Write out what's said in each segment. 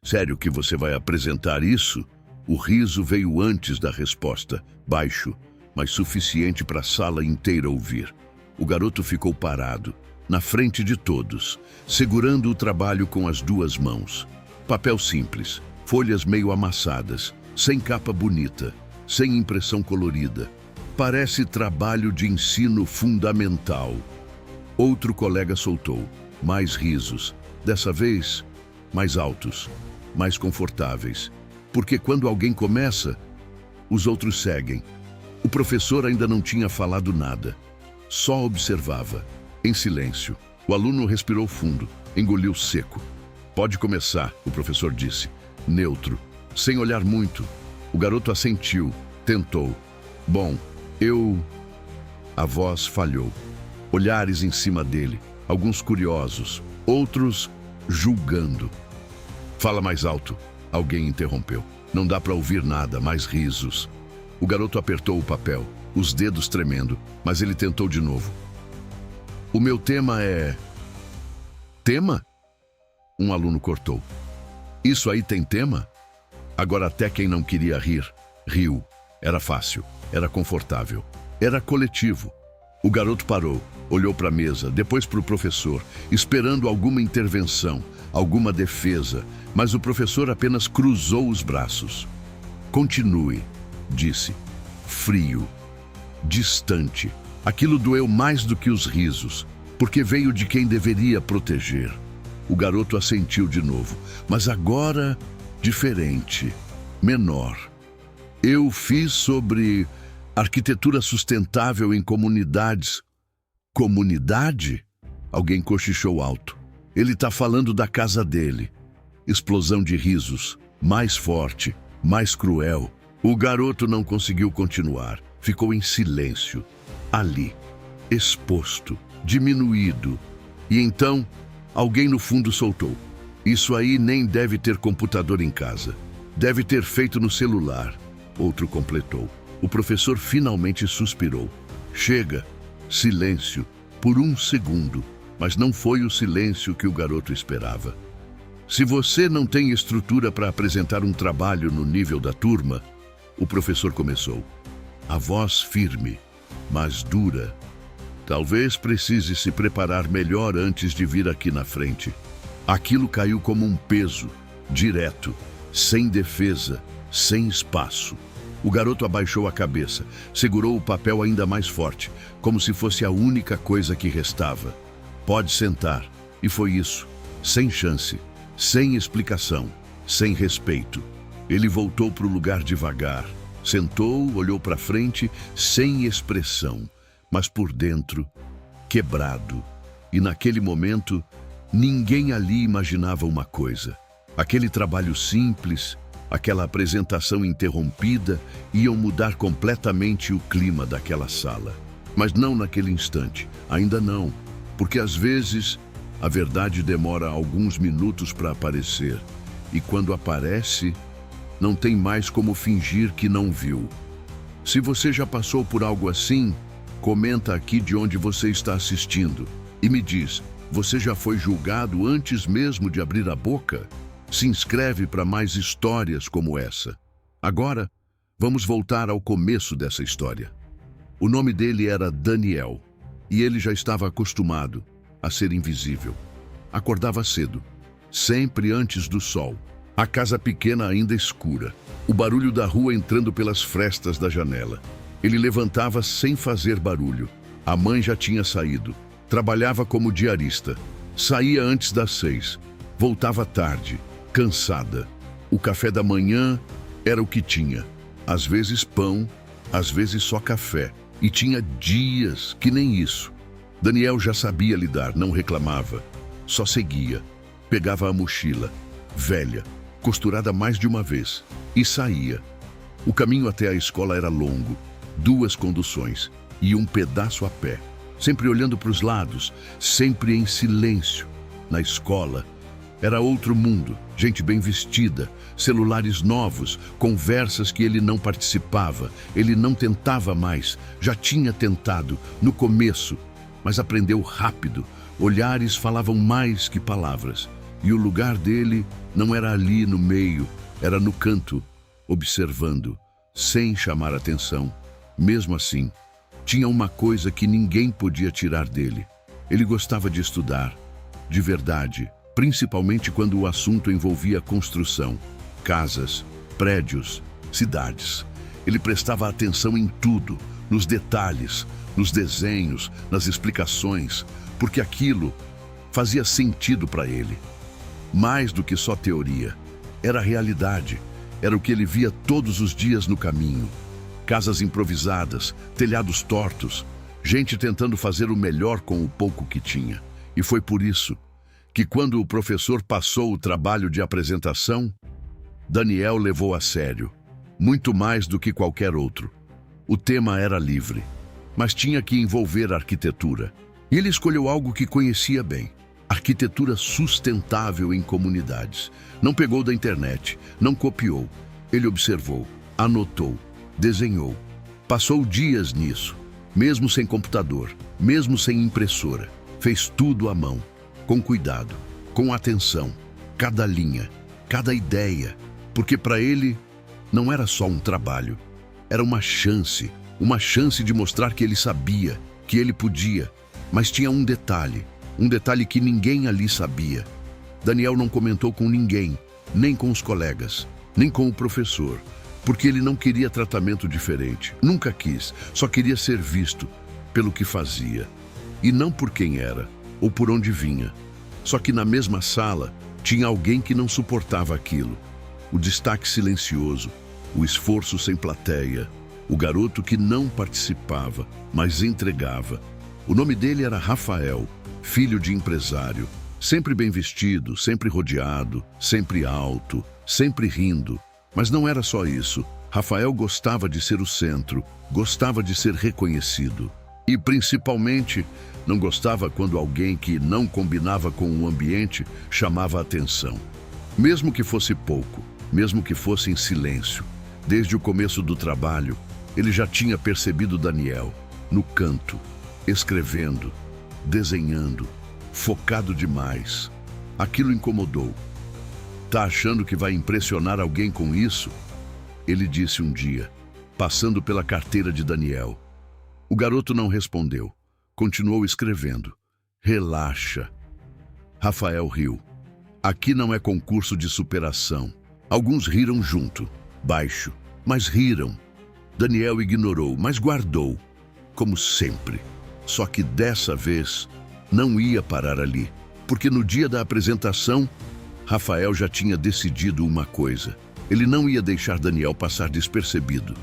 Sério que você vai apresentar isso? O riso veio antes da resposta, baixo, mas suficiente para a sala inteira ouvir. O garoto ficou parado, na frente de todos, segurando o trabalho com as duas mãos. Papel simples, folhas meio amassadas, sem capa bonita, sem impressão colorida. Parece trabalho de ensino fundamental. Outro colega soltou, mais risos, dessa vez mais altos, mais confortáveis. Porque quando alguém começa, os outros seguem. O professor ainda não tinha falado nada, só observava, em silêncio. O aluno respirou fundo, engoliu seco. Pode começar, o professor disse, neutro, sem olhar muito. O garoto assentiu, tentou. Bom, A voz falhou. Olhares em cima dele, alguns curiosos, outros julgando. Fala mais alto, alguém interrompeu. Não dá para ouvir nada, mais risos. O garoto apertou o papel, os dedos tremendo, mas ele tentou de novo. O meu tema é... Tema? Um aluno cortou. Isso aí tem tema? Agora até quem não queria rir, riu. Era fácil, era confortável, era coletivo. O garoto parou, olhou para a mesa, depois para o professor, esperando alguma intervenção, alguma defesa, mas o professor apenas cruzou os braços. Continue, disse, frio, distante. Aquilo doeu mais do que os risos, porque veio de quem deveria proteger. O garoto assentiu de novo, mas agora diferente, menor. Eu fiz sobre arquitetura sustentável em comunidades. Comunidade? Alguém cochichou alto. Ele está falando da casa dele. Explosão de risos, mais forte, mais cruel. O garoto não conseguiu continuar. Ficou em silêncio, ali, exposto, diminuído. E então, alguém no fundo soltou. Isso aí nem deve ter computador em casa. Deve ter feito no celular. Outro completou. O professor finalmente suspirou. Chega. Silêncio. Por um segundo. Mas não foi o silêncio que o garoto esperava. Se você não tem estrutura para apresentar um trabalho no nível da turma, o professor começou. A voz firme, mas dura. Talvez precise se preparar melhor antes de vir aqui na frente. Aquilo caiu como um peso, direto, sem defesa, sem espaço. O garoto abaixou a cabeça, segurou o papel ainda mais forte, como se fosse a única coisa que restava. Pode sentar. E foi isso, sem chance, sem explicação, sem respeito. Ele voltou para o lugar devagar, sentou, olhou para frente, sem expressão, mas por dentro, quebrado. E naquele momento, ninguém ali imaginava uma coisa. Aquele trabalho simples, aquela apresentação interrompida, iam mudar completamente o clima daquela sala. Mas não naquele instante, ainda não, porque às vezes a verdade demora alguns minutos para aparecer, e quando aparece, não tem mais como fingir que não viu. Se você já passou por algo assim, comenta aqui de onde você está assistindo e me diz, você já foi julgado antes mesmo de abrir a boca? Se inscreve para mais histórias como essa. Agora, vamos voltar ao começo dessa história. O nome dele era Daniel, e ele já estava acostumado a ser invisível. Acordava cedo, sempre antes do sol. A casa pequena ainda escura, o barulho da rua entrando pelas frestas da janela. Ele levantava sem fazer barulho. A mãe já tinha saído. Trabalhava como diarista. Saía antes das 6. Voltava tarde, cansada. O café da manhã era o que tinha. Às vezes pão, às vezes só café. E tinha dias que nem isso. Daniel já sabia lidar, não reclamava. Só seguia. Pegava a mochila, velha, costurada mais de uma vez, e saía. O caminho até a escola era longo, 2 conduções e um pedaço a pé. Sempre olhando para os lados, sempre em silêncio. Na escola, era outro mundo, gente bem vestida, celulares novos, conversas que ele não participava, ele não tentava mais, já tinha tentado, no começo, mas aprendeu rápido. Olhares falavam mais que palavras. E o lugar dele não era ali no meio, era no canto, observando, sem chamar atenção. Mesmo assim, tinha uma coisa que ninguém podia tirar dele. Ele gostava de estudar, de verdade, principalmente quando o assunto envolvia construção, casas, prédios, cidades. Ele prestava atenção em tudo, nos detalhes, nos desenhos, nas explicações, porque aquilo fazia sentido para ele. Mais do que só teoria, era realidade, era o que ele via todos os dias no caminho. Casas improvisadas, telhados tortos, gente tentando fazer o melhor com o pouco que tinha. E foi por isso que, quando o professor passou o trabalho de apresentação, Daniel levou a sério, muito mais do que qualquer outro. O tema era livre, mas tinha que envolver arquitetura. E ele escolheu algo que conhecia bem: arquitetura sustentável em comunidades. Não pegou da internet, não copiou. Ele observou, anotou, desenhou. Passou dias nisso, mesmo sem computador, mesmo sem impressora. Fez tudo à mão, com cuidado, com atenção, cada linha, cada ideia, porque para ele não era só um trabalho, era uma chance de mostrar que ele sabia, que ele podia. Mas tinha um detalhe que ninguém ali sabia. Daniel não comentou com ninguém, nem com os colegas, nem com o professor, porque ele não queria tratamento diferente, nunca quis, só queria ser visto pelo que fazia, e não por quem era, ou por onde vinha. Só que na mesma sala tinha alguém que não suportava aquilo. O destaque silencioso, o esforço sem plateia, o garoto que não participava, mas entregava. O nome dele era Rafael, filho de empresário, sempre bem vestido, sempre rodeado, sempre alto, sempre rindo. Mas não era só isso. Rafael gostava de ser o centro, gostava de ser reconhecido. E, principalmente, não gostava quando alguém que não combinava com o ambiente chamava a atenção. Mesmo que fosse pouco, mesmo que fosse em silêncio. Desde o começo do trabalho, ele já tinha percebido Daniel, no canto, escrevendo, desenhando, focado demais. Aquilo incomodou. Tá achando que vai impressionar alguém com isso? Ele disse um dia, passando pela carteira de Daniel. O garoto não respondeu. Continuou escrevendo. Relaxa. Rafael riu. Aqui não é concurso de superação. Alguns riram junto, baixo, mas riram. Daniel ignorou, mas guardou, como sempre. Só que dessa vez não ia parar ali, porque no dia da apresentação, Rafael já tinha decidido uma coisa. Ele não ia deixar Daniel passar despercebido,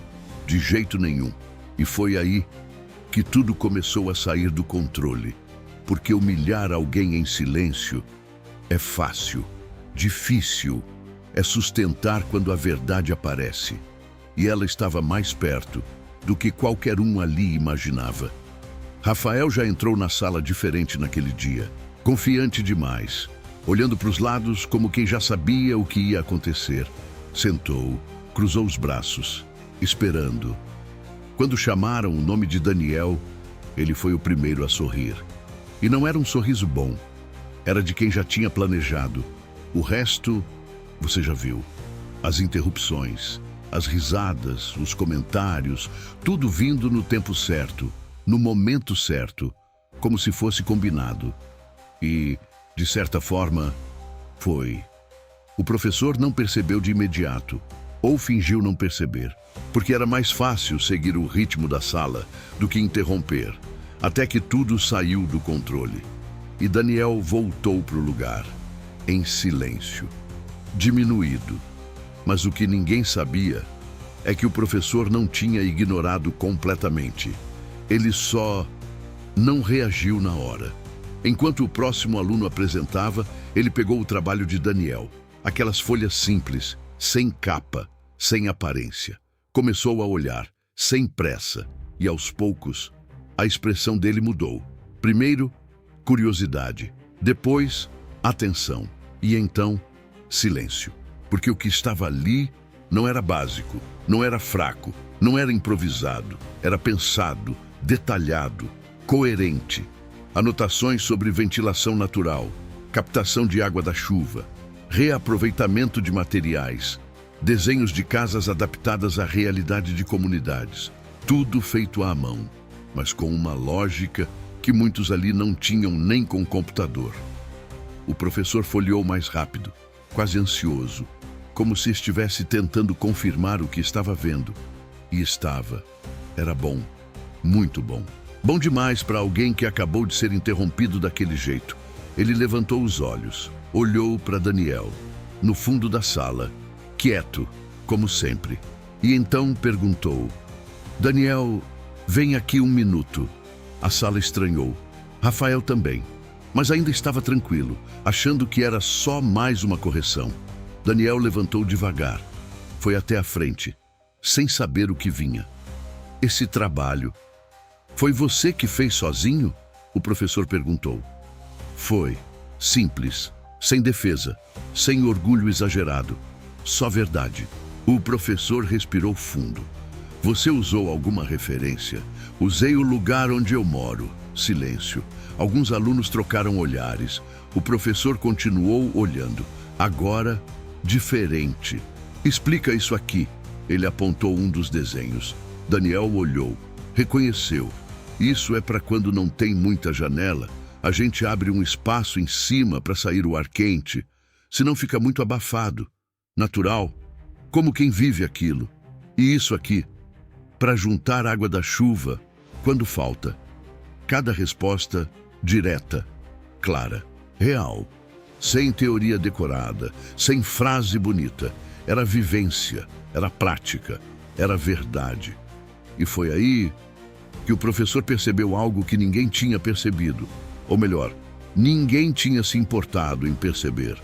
de jeito nenhum. E foi aí que tudo começou a sair do controle, porque humilhar alguém em silêncio é fácil, difícil é sustentar quando a verdade aparece. E ela estava mais perto do que qualquer um ali imaginava. Rafael já entrou na sala diferente naquele dia, confiante demais, olhando para os lados como quem já sabia o que ia acontecer. Sentou, cruzou os braços, esperando. Quando chamaram o nome de Daniel, ele foi o primeiro a sorrir. E não era um sorriso bom, era de quem já tinha planejado. O resto, você já viu. As interrupções, as risadas, os comentários, tudo vindo no tempo certo, no momento certo, como se fosse combinado. E, de certa forma, foi. O professor não percebeu de imediato, ou fingiu não perceber, porque era mais fácil seguir o ritmo da sala do que interromper, até que tudo saiu do controle. E Daniel voltou para o lugar, em silêncio, diminuído. Mas o que ninguém sabia é que o professor não tinha ignorado completamente. Ele só não reagiu na hora. Enquanto o próximo aluno apresentava, ele pegou o trabalho de Daniel, aquelas folhas simples, sem capa, sem aparência. Começou a olhar, sem pressa, e aos poucos, a expressão dele mudou. Primeiro, curiosidade, depois, atenção, e então, silêncio. Porque o que estava ali não era básico, não era fraco, não era improvisado, era pensado, detalhado, coerente. Anotações sobre ventilação natural, captação de água da chuva, reaproveitamento de materiais, desenhos de casas adaptadas à realidade de comunidades. Tudo feito à mão, mas com uma lógica que muitos ali não tinham nem com computador. O professor folheou mais rápido, quase ansioso, como se estivesse tentando confirmar o que estava vendo. E estava. Era bom. Muito bom. Bom demais para alguém que acabou de ser interrompido daquele jeito. Ele levantou os olhos, olhou para Daniel, no fundo da sala, quieto, como sempre. E então perguntou: Daniel, vem aqui um minuto. A sala estranhou. Rafael também. Mas ainda estava tranquilo, achando que era só mais uma correção. Daniel levantou devagar. Foi até a frente, sem saber o que vinha. Esse trabalho. Foi você que fez sozinho? O professor perguntou. Foi. Simples. Sem defesa. Sem orgulho exagerado. Só verdade. O professor respirou fundo. Você usou alguma referência? Usei o lugar onde eu moro. Silêncio. Alguns alunos trocaram olhares. O professor continuou olhando. Agora, diferente. Explica isso aqui. Ele apontou um dos desenhos. Daniel olhou. Reconheceu. Isso é para quando não tem muita janela. A gente abre um espaço em cima para sair o ar quente. Senão fica muito abafado. Natural. Como quem vive aquilo. E isso aqui, para juntar água da chuva, quando falta. Cada resposta direta, clara, real, sem teoria decorada, sem frase bonita. Era vivência, era prática, era verdade. E foi aí que o professor percebeu algo que ninguém tinha percebido. Ou melhor, ninguém tinha se importado em perceber.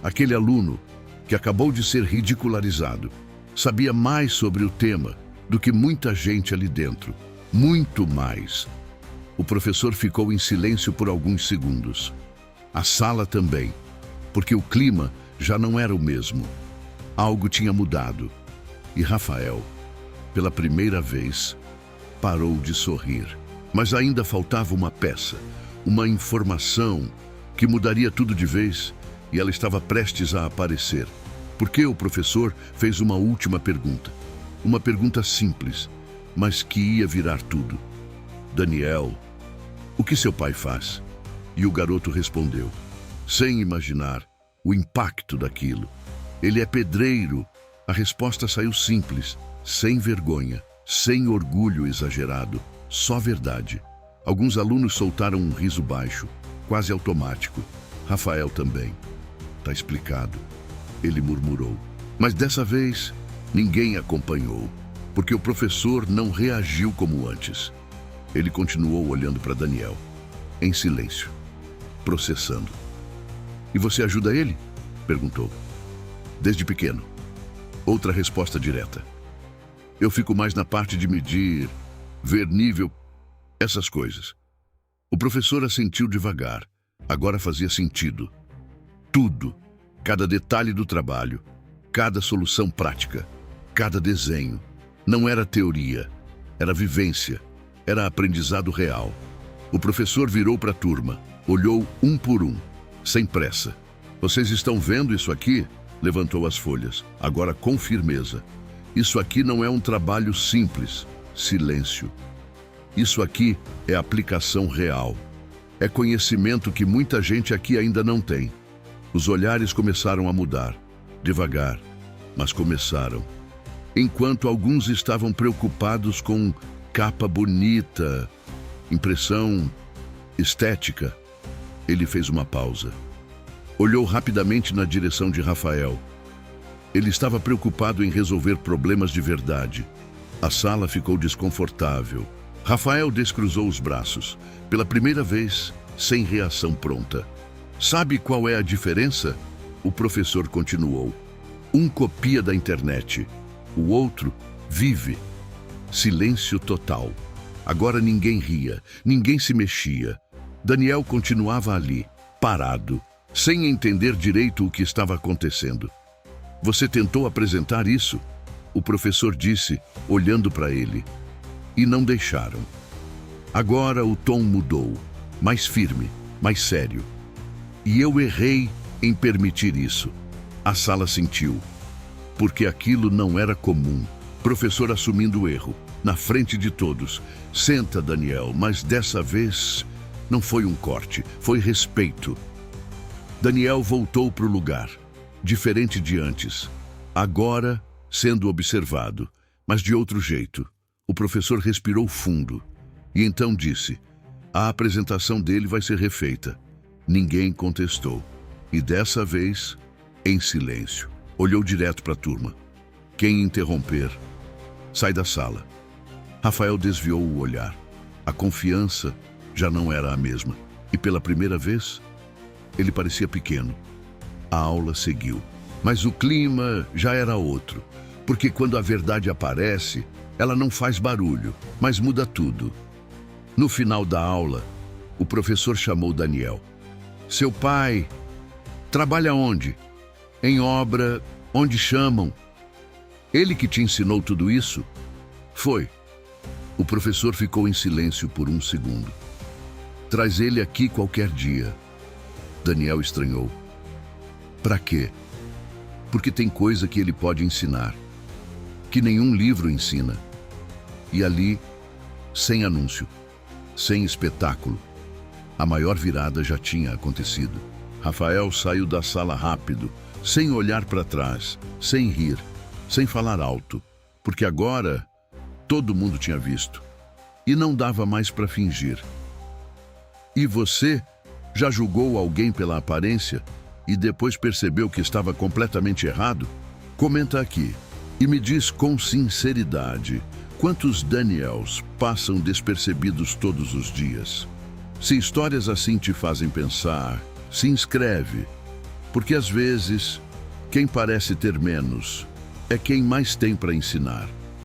Aquele aluno que acabou de ser ridicularizado sabia mais sobre o tema do que muita gente ali dentro. Muito mais. O professor ficou em silêncio por alguns segundos. A sala também, porque o clima já não era o mesmo. Algo tinha mudado. E Rafael, pela primeira vez, parou de sorrir. Mas ainda faltava uma peça, uma informação que mudaria tudo de vez, e ela estava prestes a aparecer. Porque o professor fez uma última pergunta. Uma pergunta simples, mas que ia virar tudo. Daniel, o que seu pai faz? E o garoto respondeu, sem imaginar o impacto daquilo. Ele é pedreiro. A resposta saiu simples, sem vergonha, sem orgulho exagerado, só verdade. Alguns alunos soltaram um riso baixo, quase automático. Rafael também. Tá explicado. Ele murmurou. Mas dessa vez, ninguém acompanhou, porque o professor não reagiu como antes. Ele continuou olhando para Daniel, em silêncio, processando. E você ajuda ele? Perguntou. Desde pequeno. Outra resposta direta. Eu fico mais na parte de medir, ver nível, essas coisas. O professor assentiu devagar. Agora fazia sentido. Tudo. Cada detalhe do trabalho. Cada solução prática. Cada desenho. Não era teoria. Era vivência. Era aprendizado real. O professor virou para a turma. Olhou um por um. Sem pressa. Vocês estão vendo isso aqui? Levantou as folhas. Agora com firmeza. Isso aqui não é um trabalho simples. Silêncio. Isso aqui é aplicação real. É conhecimento que muita gente aqui ainda não tem. Os olhares começaram a mudar. Devagar, mas começaram. Enquanto alguns estavam preocupados com capa bonita, impressão estética, ele fez uma pausa. Olhou rapidamente na direção de Rafael. Ele estava preocupado em resolver problemas de verdade. A sala ficou desconfortável. Rafael descruzou os braços, pela primeira vez, sem reação pronta. Sabe qual é a diferença? O professor continuou. Um copia da internet, o outro vive. Silêncio total. Agora ninguém ria, ninguém se mexia. Daniel continuava ali, parado, sem entender direito o que estava acontecendo. Você tentou apresentar isso? O professor disse, olhando para ele. E não deixaram. Agora o tom mudou, mais firme, mais sério. E eu errei em permitir isso. A sala sentiu, porque aquilo não era comum. Professor assumindo o erro, na frente de todos. Senta, Daniel, mas dessa vez não foi um corte, foi respeito. Daniel voltou para o lugar, diferente de antes. Agora, sendo observado, mas de outro jeito. O professor respirou fundo e então disse: a apresentação dele vai ser refeita. Ninguém contestou. E dessa vez, em silêncio. Olhou direto para a turma. Quem interromper, sai da sala. Rafael desviou o olhar. A confiança já não era a mesma. E pela primeira vez, ele parecia pequeno. A aula seguiu. Mas o clima já era outro. Porque quando a verdade aparece, ela não faz barulho, mas muda tudo. No final da aula, o professor chamou Daniel. Seu pai trabalha onde? Em obra, onde chamam. Ele que te ensinou tudo isso? Foi. O professor ficou em silêncio por um segundo. Traz ele aqui qualquer dia. Daniel estranhou. Pra quê? Porque tem coisa que ele pode ensinar, que nenhum livro ensina. E ali, sem anúncio, sem espetáculo, a maior virada já tinha acontecido. Rafael saiu da sala rápido, sem olhar para trás, sem rir, sem falar alto, porque agora todo mundo tinha visto e não dava mais para fingir. E você já julgou alguém pela aparência e depois percebeu que estava completamente errado? Comenta aqui e me diz com sinceridade quantos Daniels passam despercebidos todos os dias. Se histórias assim te fazem pensar, se inscreve, porque às vezes quem parece ter menos é quem mais tem para ensinar.